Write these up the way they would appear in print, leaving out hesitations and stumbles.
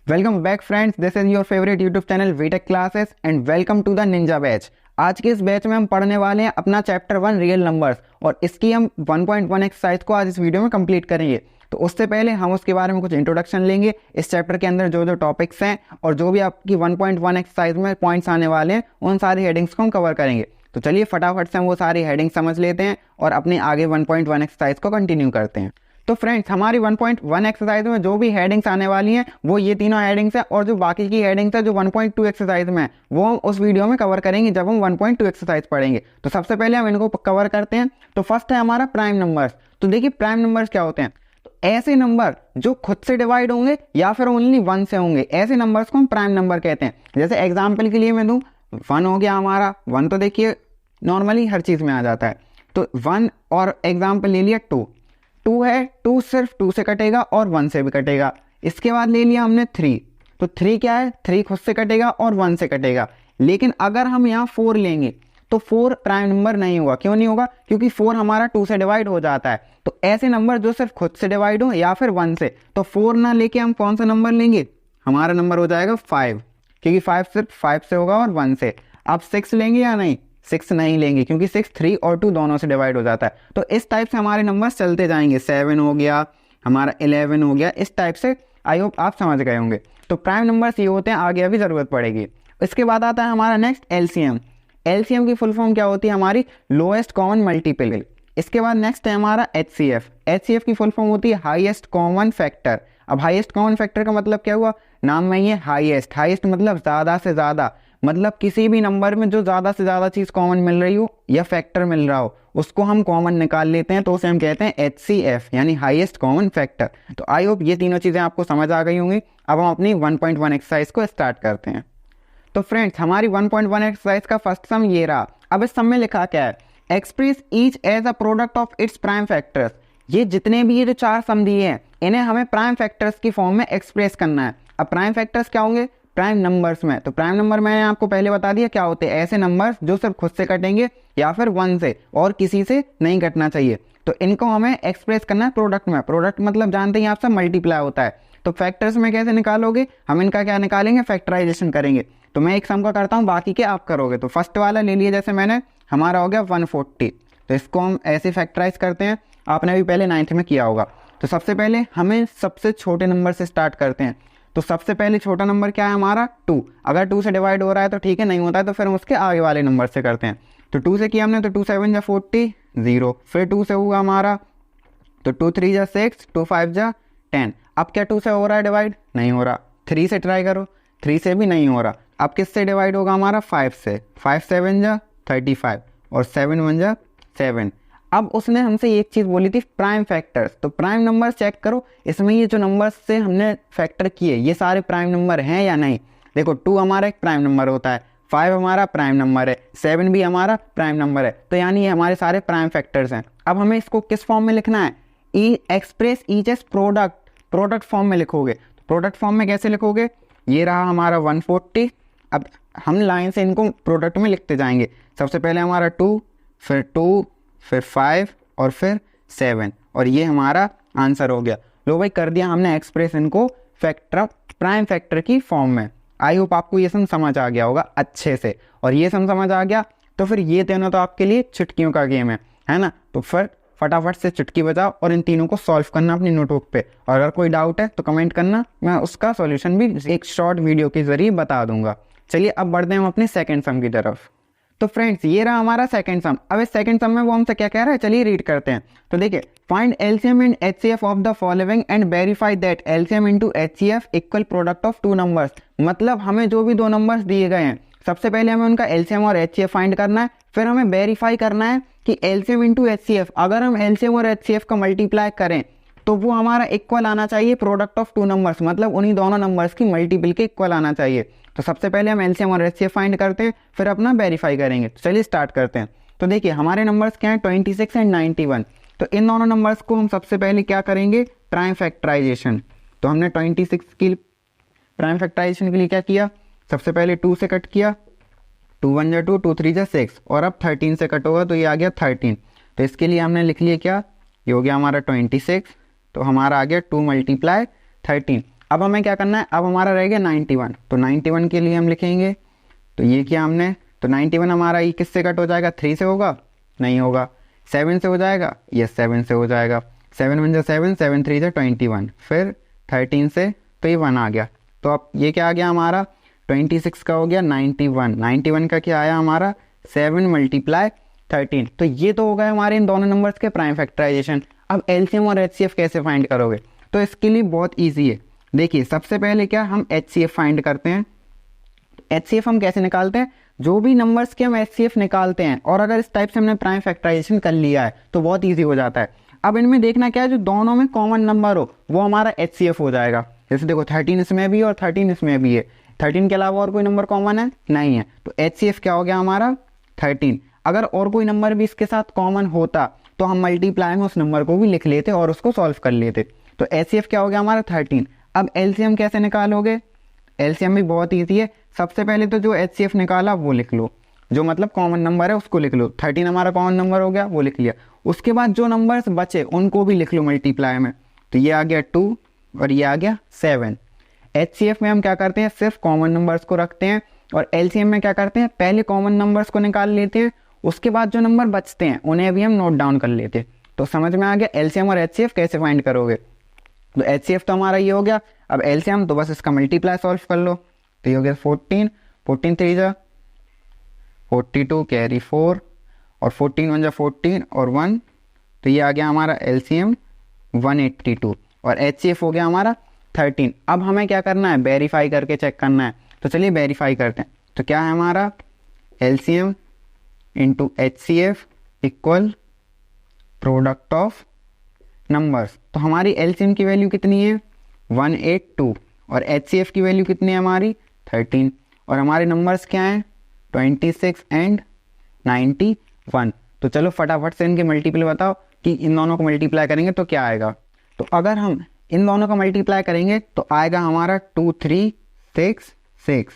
Welcome back friends, this is your favourite YouTube channel Vtech classes and welcome to the ninja batch. आज के इस batch में हम पढ़ने वाले हैं अपना चैप्टर 1 रियल नंबर्स और इसकी हम 1.1 एक्सरसाइज को आज इस वीडियो में कंप्लीट करेंगे। तो उससे पहले हम उसके बारे में कुछ इंट्रोडक्शन लेंगे, इस चैप्टर के अंदर जो जो टॉपिक्स हैं और जो भी आपकी 1.1 एक्सरसाइज में पॉइंट्स आने वाले हैं उन सारी हेडिंग्स को हम कवर करेंगे। तो चलिए फटाफट से हम वो सारी हेडिंग समझ लेते हैं और अपने आगे 1.1 एक्सरसाइज को कंटिन्यू करते हैं। तो फ्रेंड्स, हमारी 1.1 एक्सरसाइज में जो भी हेडिंग्स आने वाली हैं वो ये तीनों हेडिंग्स हैं और जो बाकी की हेडिंग्स है जो 1.2 एक्सरसाइज में वो उस वीडियो में कवर करेंगे जब हम 1.2 एक्सरसाइज पढ़ेंगे। तो सबसे पहले हम इनको कवर करते हैं। तो फर्स्ट है हमारा प्राइम नंबर्स। तो देखिए प्राइम नंबर्स क्या होते हैं। तो ऐसे नंबर जो खुद से डिवाइड होंगे या फिर ओनली 1 से होंगे, ऐसे नंबर्स को हम प्राइम नंबर कहते हैं। जैसे एग्जाम्पल के लिए मैं दूँ, 1 हो गया हमारा। 1 तो देखिए नॉर्मली हर चीज़ में आ जाता है। तो 1 और एग्जाम्पल ले लिया 2 है, 2 सिर्फ 2 से कटेगा और 1 से भी कटेगा। इसके बाद ले लिया हमने 3। तो 3 क्या है, 3 खुद से कटेगा और 1 से कटेगा। लेकिन अगर हम यहाँ 4 लेंगे तो 4 प्राइम नंबर नहीं होगा। क्यों नहीं होगा? क्योंकि 4 हमारा 2 से डिवाइड हो जाता है। तो ऐसे नंबर जो सिर्फ खुद से डिवाइड हो या फिर 1 से, तो 4 ना लेके हम कौन सा नंबर लेंगे? हमारा नंबर हो जाएगा 5, क्योंकि 5 सिर्फ 5 से होगा और 1 से। अब 6 लेंगे या नहीं? 6 नहीं लेंगे क्योंकि 6 3 और 2 दोनों से डिवाइड हो जाता है। तो इस टाइप से हमारे नंबर चलते जाएंगे। 7 हो गया हमारा, 11 हो गया, इस टाइप से। आई होप आप समझ गए होंगे। तो प्राइम नंबर्स ये होते हैं, आगे अभी ज़रूरत पड़ेगी। इसके बाद आता है हमारा नेक्स्ट एलसीएम। एलसीएम की फुल फॉर्म क्या होती है हमारी? Lowest common multiple. इसके बाद नेक्स्ट है हमारा एचसीएफ। एचसीएफ की फुल फॉर्म होती है हाईएस्ट कॉमन फैक्टर। अब हाईएस्ट कॉमन फैक्टर का मतलब क्या हुआ? नाम में ये हाईएस्ट, हाईएस्ट मतलब ज़्यादा से ज़्यादा, मतलब किसी भी नंबर में जो ज़्यादा से ज़्यादा चीज़ कॉमन मिल रही हो या फैक्टर मिल रहा हो उसको हम कॉमन निकाल लेते हैं, तो उसे हम कहते हैं HCF यानी हाईएस्ट कॉमन फैक्टर। तो आई होप ये तीनों चीज़ें आपको समझ आ गई होंगी। अब हम अपनी 1.1 एक्सरसाइज को स्टार्ट करते हैं। तो फ्रेंड्स, हमारी 1.1 एक्सरसाइज का फर्स्ट सम ये रहा। अब इस सम में लिखा क्या है? Express each as a product of its prime factors. ये जितने भी ये जो 4 सम दिए हैं इन्हें हमें प्राइम फैक्टर्स की फॉर्म में एक्सप्रेस करना है। अब प्राइम फैक्टर्स क्या होंगे? प्राइम नंबर्स में। तो प्राइम नंबर मैंने आपको पहले बता दिया क्या होते हैं। ऐसे नंबर्स जो सिर्फ खुद से कटेंगे या फिर 1 से और किसी से नहीं कटना चाहिए। तो इनको हमें एक्सप्रेस करना है प्रोडक्ट में। प्रोडक्ट मतलब जानते हैं आप सब मल्टीप्लाई होता है। तो फैक्टर्स में कैसे निकालोगे? हम इनका क्या निकालेंगे? फैक्टराइजेशन करेंगे। तो मैं एक सम का करता हूँ, बाकी के आप करोगे। तो फर्स्ट वाला ले लिए, जैसे मैंने, हमारा हो गया 140। तो इसको हम ऐसे फैक्टराइज करते हैं। आपने अभी पहले 9th में किया होगा। तो सबसे पहले हमें सबसे छोटे नंबर से स्टार्ट करते हैं। तो सबसे पहले छोटा नंबर क्या है हमारा? 2। अगर 2 से डिवाइड हो रहा है तो ठीक है, नहीं होता है तो फिर हम उसके आगे वाले नंबर से करते हैं। तो 2 से किया हमने, तो 2 7 जा 40, 0। फिर 2 से हुआ हमारा, तो 2 3 जा 6, 2 5 जा 10। अब क्या 2 से हो रहा है डिवाइड? नहीं हो रहा। 3 से ट्राई करो, 3 से भी नहीं हो रहा। अब किससे डिवाइड होगा हमारा? 5 से। 5 7 जा 35 और 7 1 जा 7। अब उसने हमसे एक चीज़ बोली थी, प्राइम फैक्टर्स। तो प्राइम नंबर चेक करो, इसमें ये जो नंबर्स से हमने फैक्टर किए ये सारे प्राइम नंबर हैं या नहीं। देखो 2 हमारा एक प्राइम नंबर होता है, 5 हमारा प्राइम नंबर है, 7 भी हमारा प्राइम नंबर है। तो यानी ये हमारे सारे प्राइम फैक्टर्स हैं। अब हमें इसको किस फॉर्म में लिखना है? Express each as product. Product form में लिखोगे। तो प्रोडक्ट फॉर्म में कैसे लिखोगे? ये रहा हमारा 140। अब हम लाइन से इनको प्रोडक्ट में लिखते जाएंगे। सबसे पहले हमारा 2, फिर 2, फिर 5 और फिर 7, और ये हमारा आंसर हो गया। लो भाई, कर दिया हमने एक्सप्रेस इनको फैक्टर, प्राइम फैक्टर की फॉर्म में। आई होप आपको ये सम समझ आ गया होगा अच्छे से। और ये सम समझ आ गया तो फिर ये तीनों तो आपके लिए चुटकियों का गेम है ना। तो फिर फटाफट से चुटकी बजाओ और इन तीनों को सॉल्व करना अपनी नोटबुक पे। और अगर कोई डाउट है तो कमेंट करना, मैं उसका सॉल्यूशन भी एक शॉर्ट वीडियो के जरिए बता दूंगा। चलिए अब बढ़ते हैं हम अपने सेकेंड सम की तरफ। तो फ्रेंड्स, ये रहा हमारा सेकंड सम। अब इस सेकंड सम में वो हमसे क्या कह रहा है, चलिए रीड करते हैं। तो देखिए, find LCM and HCF of the following and verify that LCM into HCF equal product of 2 numbers. मतलब हमें जो भी 2 नंबर्स दिए गए हैं, सबसे पहले हमें उनका एलसीएम और एचसीएफ फाइंड करना है। फिर हमें वेरीफाई करना है कि एलसीएम इंटू एचसीएफ, अगर हम एलसीएम और एचसीएफ का मल्टीप्लाई करें तो वो हमारा इक्वल आना चाहिए प्रोडक्ट ऑफ 2 नंबर्स, मतलब उन्हीं दोनों नंबर्स की मल्टीपल के इक्वल आना चाहिए। तो सबसे पहले हम एलसीएम और एचसीएफ फाइंड करते हैं, फिर अपना वेरीफाई करेंगे। तो चलिए स्टार्ट करते हैं। तो देखिए हमारे नंबर्स क्या हैं, 26 एंड 91। तो इन दोनों नंबर्स को हम सबसे पहले क्या करेंगे? Prime factorisation. तो हमने 26 की प्राइम फैक्टराइजेशन के लिए क्या किया? सबसे पहले 2 से कट किया, 2 1 जा 2, 2 3 जा 6, और अब 13 से कट होगा तो ये आ गया 13। तो इसके लिए हमने लिख लिया क्या? ये हो गया हमारा 26। तो हमारा आ गया 2 × 13। अब हमें क्या करना है, अब हमारा रह गया 91, तो 91 के लिए हम लिखेंगे, तो ये किया हमने, तो 91 हमारा ये किससे कट हो जाएगा, 3 से होगा, नहीं होगा, 7 से हो जाएगा, यस 7 से हो जाएगा, 7 1 7, 7 3 21, फिर 13 से तो ये 1 आ गया, तो अब ये क्या आ गया हमारा 26 का हो गया 91, 91 का क्या आया हमारा 7 × 13, तो ये तो हो गए हमारे इन दोनों नंबर्स के प्राइम फैक्टराइजेशन। अब एलसीएम और एचसीएफ कैसे फाइंड करोगे, तो इसके लिए बहुत ईजी है। देखिए सबसे पहले क्या हम एचसीएफ फाइंड करते हैं। एचसीएफ हम कैसे निकालते हैं, जो भी नंबर्स के हम एचसीएफ निकालते हैं और अगर इस टाइप से हमने प्राइम फैक्टराइजेशन कर लिया है तो बहुत ईजी हो जाता है। अब इनमें देखना क्या है, जो दोनों में कॉमन नंबर हो वो हमारा एचसीएफ हो जाएगा। जैसे देखो 13 इसमें भी है और 13 इसमें भी है, 13 के अलावा और कोई नंबर कॉमन है नहीं है, तो एचसीएफ क्या हो गया हमारा 13। अगर और कोई नंबर भी इसके साथ कॉमन होता तो हम मल्टीप्लाई में उस नंबर को भी लिख लेते और उसको सॉल्व कर लेते, तो एचसीएफ क्या हो गया हमारा 13। अब एलसीएम कैसे निकालोगे, एलसीएम भी बहुत ईजी है। सबसे पहले तो जो एचसीएफ निकाला वो लिख लो, जो मतलब कॉमन नंबर है उसको लिख लो, 13 हमारा कॉमन नंबर हो गया वो लिख लिया। उसके बाद जो नंबर्स बचे उनको भी लिख लो मल्टीप्लाई में, तो ये आ गया 2 और ये आ गया 7। एचसीएफ में हम क्या करते हैं, सिर्फ कॉमन नंबर्स को रखते हैं, और एलसीएम में क्या करते हैं, पहले कॉमन नंबर्स को निकाल लेते हैं, उसके बाद जो नंबर बचते हैं उन्हें भी हम नोट डाउन कर लेते हैं। तो समझ में आ गया एलसीएम और एचसीएफ कैसे फाइंड करोगे। तो एचसीएफ तो हमारा ये हो गया, अब एलसीएम तो बस इसका मल्टीप्लाई सॉल्व कर लो, तो ये हो गया 14, 14 3 जा 42 कैरी 4 और 14 1 जा 14 और 1, तो ये आ गया हमारा एलसीएम 182 और एचसीएफ हो गया हमारा 13। अब हमें क्या करना है, वेरीफाई करके चेक करना है, तो चलिए वेरीफाई करते हैं। तो क्या है हमारा LCM into HCF equal product of numbers, तो हमारी एलसीएम की वैल्यू कितनी है 182 और एचसीएफ की वैल्यू कितनी है हमारी 13, और हमारे नंबर्स क्या हैं 26 एंड 91। तो चलो फटाफट से इनके मल्टीपल बताओ कि इन दोनों को मल्टीप्लाई करेंगे तो क्या आएगा। तो अगर हम इन दोनों का मल्टीप्लाई करेंगे तो आएगा हमारा 2366,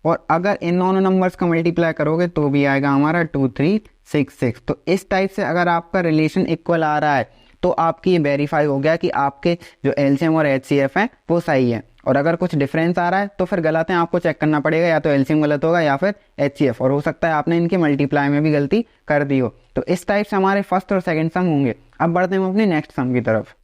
और अगर इन दोनों नंबर्स का मल्टीप्लाई करोगे तो भी आएगा हमारा 2366। तो इस टाइप से अगर आपका रिलेशन इक्वल आ रहा है तो आपकी ये वेरीफाई हो गया कि आपके जो एलसीएम और एचसीएफ हैं वो सही है, और अगर कुछ डिफरेंस आ रहा है तो फिर गलत है, आपको चेक करना पड़ेगा, या तो एलसीएम गलत होगा या फिर एचसीएफ, और हो सकता है आपने इनके मल्टीप्लाई में भी गलती कर दी हो। तो इस टाइप से हमारे फर्स्ट और सेकंड सम होंगे। अब बढ़ते हैं अपने नेक्स्ट सम की तरफ।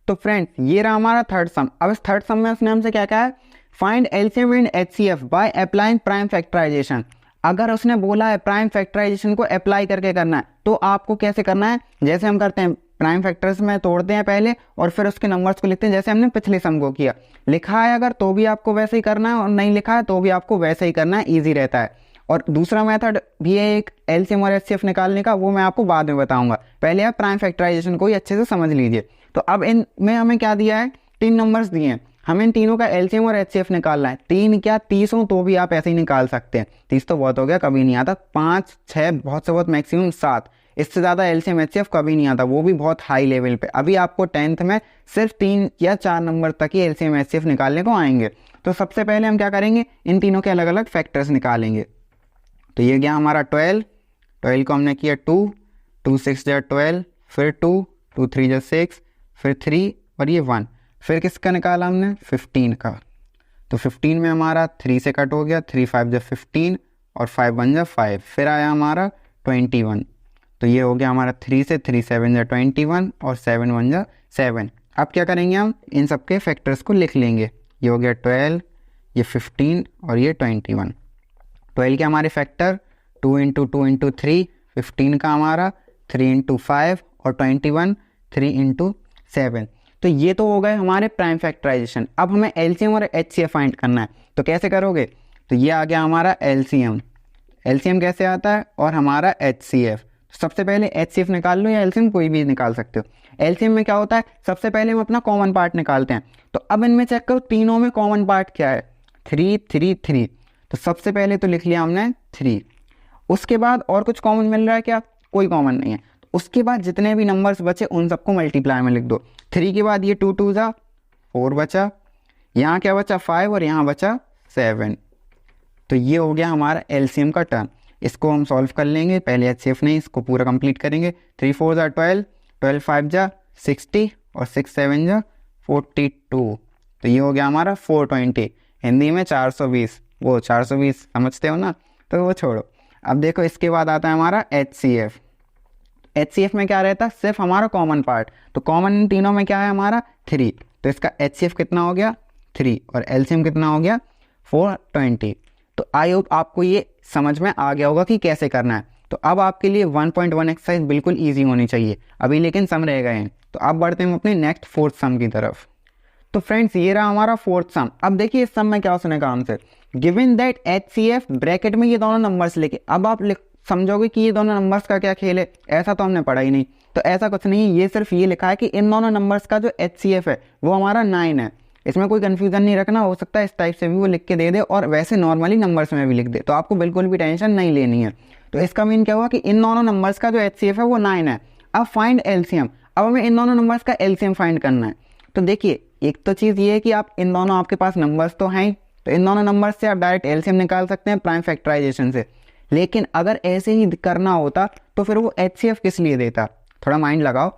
तो फ्रेंड्स ये रहा हमारा थर्ड सम। अब इस थर्ड सम में उसने हमसे क्या कहा है, find LCM and HCF by applying prime factorisation. अगर उसने बोला है प्राइम फैक्टराइजेशन को अप्लाई करके करना है तो आपको कैसे करना है, जैसे हम करते हैं प्राइम फैक्टर्स में तोड़ते हैं पहले और फिर उसके नंबर्स को लिखते हैं, जैसे हमने पिछले सम को किया। लिखा है अगर तो भी आपको वैसे ही करना है, और नहीं लिखा है तो भी आपको वैसे ही करना है, ईजी रहता है। और दूसरा मेथड भी है एक एलसीएम और एचसीएफ निकालने का, वो मैं आपको बाद में बताऊंगा, पहले आप प्राइम फैक्टराइजेशन को ही अच्छे से समझ लीजिए। तो अब इनमें हमें क्या दिया है, 3 नंबर्स दिए हैं, हमें इन तीनों का एलसीएम और एचसीएफ निकालना है। 3 क्या 30 हो तो भी आप ऐसे ही निकाल सकते हैं, 30 तो बहुत हो गया, कभी नहीं आता, 5 6 बहुत से बहुत मैक्सिमम 7, इससे ज़्यादा एलसीएम एचसीएफ कभी नहीं आता, वो भी बहुत हाई लेवल पे। अभी आपको 10th में सिर्फ 3 या 4 नंबर तक ही एलसीएम एचसीएफ निकालने को आएंगे। तो सबसे पहले हम क्या करेंगे, इन तीनों के अलग अलग फैक्टर्स निकालेंगे। तो ये गया हमारा 12 को हमने किया 2 2 6 जा 12, फिर 2 2 3 जा 6, फिर 3 और ये 1, फिर किसका निकाला हमने 15 का। तो 15 में हमारा 3 से कट हो गया, 3 5 जा 15 और 5 1 जा 5, फिर आया हमारा 21। तो ये हो गया हमारा 3 से 3 7 जा 21 और 7 1 जा 7। अब क्या करेंगे, हम इन सबके फैक्टर्स को लिख लेंगे। ये हो गया 12, ये 15 और ये 21। 12 के हमारे फैक्टर 2 × 2 × 3, 15 का हमारा 3 × 5 और 21 3 × 7। तो ये तो हो गए हमारे प्राइम फैक्टराइजेशन। अब हमें एलसीएम और एचसीएफ फाइंड करना है, तो कैसे करोगे, तो ये आ गया हमारा एलसीएम, एलसीएम कैसे आता है, और हमारा एचसीएफ। सबसे पहले एचसीएफ निकाल लो या एलसीएम कोई भी निकाल सकते हो। एलसीएम में क्या होता है, सबसे पहले हम अपना कॉमन पार्ट निकालते हैं। तो अब इनमें चेक करो तीनों में कॉमन पार्ट क्या है, 3 3 3। तो सबसे पहले तो लिख लिया हमने 3, उसके बाद और कुछ कॉमन मिल रहा है क्या, कोई कॉमन नहीं है। तो उसके बाद जितने भी नंबर्स बचे उन सबको मल्टीप्लाई में लिख दो। 3 के बाद ये 2 2 जा 4 बचा, यहाँ क्या बचा 5 और यहाँ बचा 7। तो ये हो गया हमारा एलसीएम का टर्म। इसको हम सॉल्व कर लेंगे, पहले एचसीएफ नहीं, इसको पूरा कंप्लीट करेंगे। 3 4 जा 12, 12 5 जा 60 और 6 7 जा 42। तो ये हो गया हमारा 420, हिंदी में 420, वो 420 समझते हो ना, तो वो छोड़ो। अब देखो इसके बाद आता है हमारा HCF। HCF में क्या रहता है, सिर्फ हमारा कॉमन पार्ट, तो कॉमन इन तीनों में क्या है हमारा 3, तो इसका HCF कितना हो गया 3 और LCM कितना हो गया 420। तो आई होप आपको ये समझ में आ गया होगा कि कैसे करना है। तो अब आपके लिए 1.1 एक्सरसाइज बिल्कुल ईजी होनी चाहिए अभी, लेकिन सम रह गए हैं। तो अब बढ़ते हैं अपने नेक्स्ट फोर्थ सम की तरफ। तो फ्रेंड्स ये रहा हमारा फोर्थ सम। अब देखिए इस सम में क्या उसने कहा हमसे, गिवन दैट HCF ब्रैकेट में ये दोनों नंबर्स लेके, अब आप समझोगे कि ये दोनों नंबर्स का क्या खेल है, ऐसा तो हमने पढ़ा ही नहीं। तो ऐसा कुछ नहीं, ये सिर्फ ये लिखा है कि इन दोनों नंबर्स का जो HCF है वो हमारा 9 है। इसमें कोई कंफ्यूजन नहीं रखना, हो सकता है इस टाइप से भी वो लिख के दे दे और वैसे नॉर्मली नंबर्स में भी लिख दे, तो आपको बिल्कुल भी टेंशन नहीं लेनी है। तो इसका मीन क्या हुआ कि इन दोनों नंबर्स का जो HCF है वो 9 है। अब फाइंड LCM, अब हमें इन दोनों नंबर्स का LCM फाइंड करना है। तो देखिए एक तो चीज़ ये है कि आप इन दोनों, आपके पास नंबर्स तो हैं, तो इन दोनों नंबर्स से आप डायरेक्ट LCM निकाल सकते हैं प्राइम फैक्टराइजेशन से। लेकिन अगर ऐसे ही करना होता तो फिर वो HCF किस लिए देता, थोड़ा माइंड लगाओ।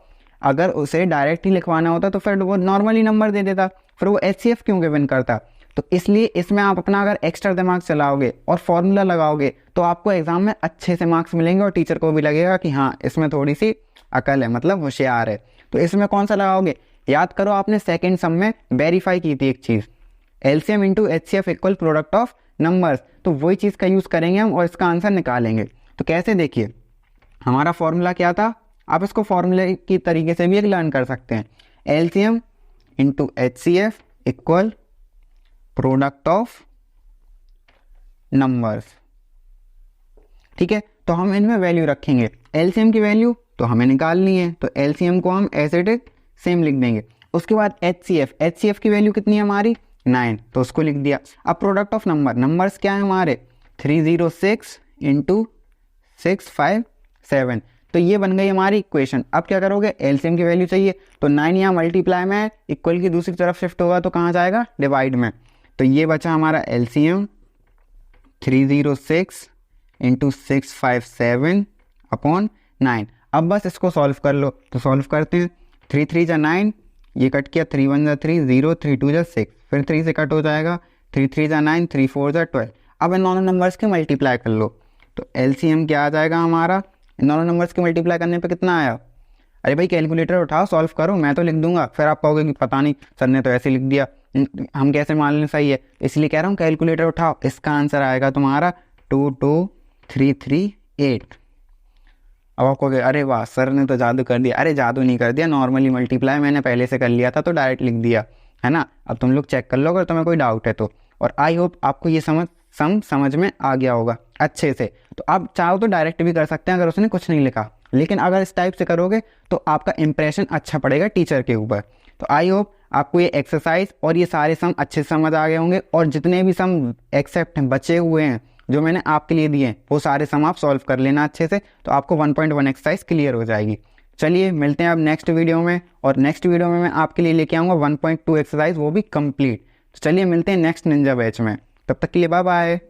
अगर उसे डायरेक्ट ही लिखवाना होता तो फिर वो नॉर्मली नंबर दे देता, फिर वो HCF क्यों गिवन करता। तो इसलिए इसमें आप अपना अगर एक्स्ट्रा दिमाग चलाओगे और फॉर्मूला लगाओगे तो आपको एग्जाम में अच्छे से मार्क्स मिलेंगे और टीचर को भी लगेगा कि हाँ इसमें थोड़ी सी अकल है, मतलब होशियार है। तो इसमें कौन सा लगाओगे, याद करो आपने सेकंड सम में वेरीफाई की थी एक चीज़, LCM into HCF equal product of numbers, तो वही चीज़ का यूज़ करेंगे हम और इसका आंसर निकालेंगे। तो कैसे, देखिए हमारा फॉर्मूला क्या था, आप इसको फॉर्मूले की तरीके से भी एक लर्न कर सकते हैं। LCM into HCF equal product of numbers, ठीक है। तो हम इनमें वैल्यू रखेंगे, LCM की वैल्यू तो हमें निकालनी है, तो LCM को हम एज इट इज सेम लिख देंगे। उसके बाद HCF की वैल्यू कितनी है हमारी 9, तो उसको लिख दिया। अब प्रोडक्ट ऑफ नंबर्स क्या है हमारे 306 इंटू 657, तो ये बन गई हमारी इक्वेशन। अब क्या करोगे, LCM की वैल्यू चाहिए, तो 9 यहाँ मल्टीप्लाई में है, इक्वल की दूसरी तरफ शिफ्ट होगा तो कहाँ जाएगा, डिवाइड में। तो ये बचा हमारा LCM 306 इंटू 657 अपॉन 9। अब बस इसको सॉल्व कर लो, तो सॉल्व करते हैं। 3 3 जा 9, ये कट किया, 3 1 जा 3, 0, 3 2 जा 6, फिर 3 से कट हो जाएगा, 3 3 जा 9, 3 4 जा 12। अब इन दोनों नंबर्स के मल्टीप्लाई कर लो, तो LCM क्या आ जाएगा हमारा, इन दोनों नंबर्स के मल्टीप्लाई करने पे कितना आया। अरे भाई कैलकुलेटर उठाओ, सॉल्व करो, मैं तो लिख दूंगा, फिर आप कहोगे कि पता नहीं सर ने तो ऐसे लिख दिया, हम कैसे मान लें सही है, इसलिए कह रहा हूँ कैलकुलेटर उठाओ। इसका आंसर आएगा तुम्हारा 22338। अब आप कहोगे अरे वाह सर ने तो जादू कर दिया, अरे जादू नहीं कर दिया, नॉर्मली मल्टीप्लाई मैंने पहले से कर लिया था तो डायरेक्ट लिख दिया, है ना। अब तुम लोग चेक कर लो अगर तुम्हें कोई डाउट है तो। और आई होप आपको ये समझ में आ गया होगा अच्छे से। तो आप चाहो तो डायरेक्ट भी कर सकते हैं अगर उसने कुछ नहीं लिखा, लेकिन अगर इस टाइप से करोगे तो आपका इंप्रेशन अच्छा पड़ेगा टीचर के ऊपर। तो आई होप आपको ये एक्सरसाइज और ये सारे सम अच्छे से समझ आ गए होंगे, और जितने भी सम एक्सेप्ट बचे हुए हैं जो मैंने आपके लिए दिए वो सारे सम आप सॉल्व कर लेना अच्छे से, तो आपको 1.1 एक्सरसाइज क्लियर हो जाएगी। चलिए मिलते हैं अब नेक्स्ट वीडियो में, और नेक्स्ट वीडियो में मैं आपके लिए लेके आऊँगा 1.2 एक्सरसाइज, वो भी कंप्लीट। तो चलिए मिलते हैं नेक्स्ट निंजा बैच में, तब तक के लिए बाय बाय।